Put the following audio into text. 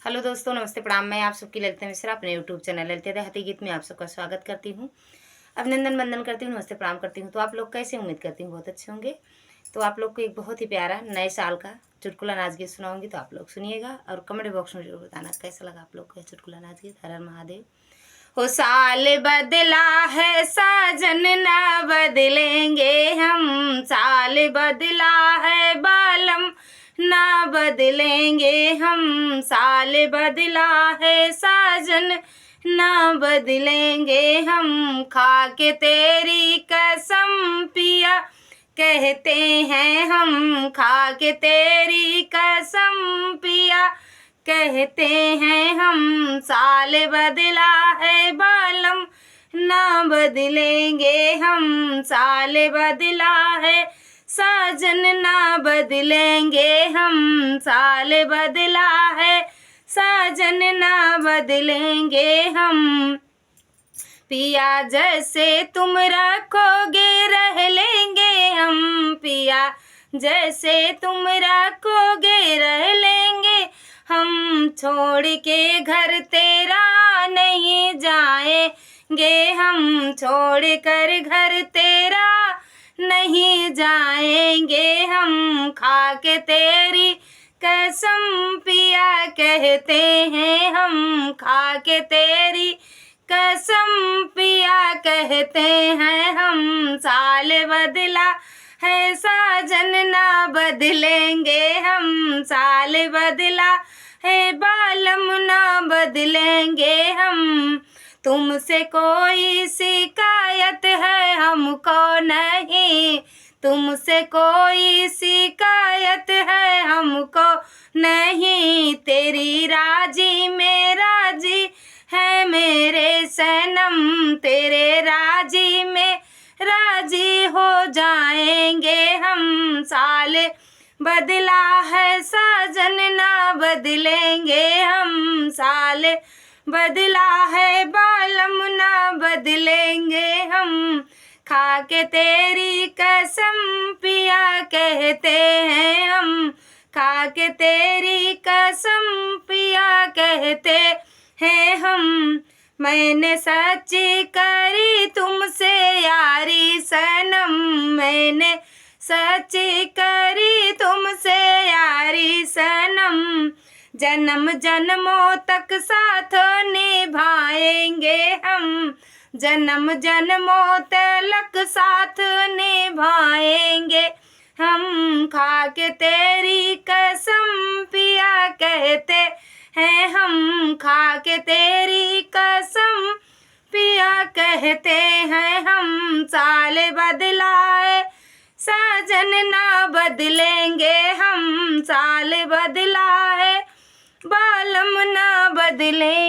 Hello दोस्तों, नमस्ते, प्रणाम। मैं आप सबकी ललिता मिश्रा अपने यूट्यूब चैनल ललिता देहाती गीत में आप सबका स्वागत करती हूँ। अभिनंदन वंदन करती हूँ, नमस्ते प्रणाम करती हूँ। तो आप लोग कैसे, उम्मीद करती हूँ बहुत अच्छे होंगे। तो आप लोग को एक बहुत ही प्यारा नए साल का चुटकुला नाच गीत सुनाऊंगी, तो आप लोग सुनिएगा और कमेंट बॉक्स में जरूर बताना कैसा लगा आप लोग को चुटकुला नाच गीत। हर हर महादेव। हो साल बदला है साजन, ना बदलेंगे हम। साल बदला है बालम, ना बदलेंगे हम। साल बदला है साजन, ना बदलेंगे हम। खा के तेरी कसम पिया कहते हैं हम। खा के तेरी कसम पिया कहते हैं हम। साल बदला है बालम, ना बदलेंगे हम। साल बदला है साजन, ना बदलेंगे हम। साल बदला है साजन, ना बदलेंगे हम। पिया जैसे तुम रखोगे रह लेंगे हम। पिया जैसे तुम रखोगे रह लेंगे हम। छोड़ के घर तेरा नहीं जाएंगे हम। छोड़ कर घर तेरा नहीं जाएंगे हम। खा के तेरी कसम पिया कहते हैं हम। खा के तेरी कसम पिया कहते हैं हम। साल बदला है साजन, ना बदलेंगे हम। साल बदला है बालम, ना बदलेंगे हम। तुमसे कोई शिकायत है हमको नहीं। तुमसे कोई शिकायत है हमको नहीं। तेरी राजी में राजी है मेरे सनम। तेरे राजी में राजी हो जाएंगे हम। साल बदला है साजन, ना बदलेंगे हम। साल बदला है बालम, ना बदलेंगे हम। खा के तेरी कसम पिया कहते हैं हम। खा के तेरी कसम पिया कहते हैं हम। मैंने सच्ची करी तुमसे यारी सनम। मैंने सच्ची करी तुमसे यारी सनम। जन्म जन्मों तक साथ निभाएंगे हम। जन्म जन्मों तक साथ निभाएंगे हम। खा के तेरी कसम पिया कहते हैं हम। खा के तेरी कसम पिया कहते हैं हम। साल बदलाए साजन, ना बदलेंगे हम। साल बदला है बालम, ना बदलेंगे।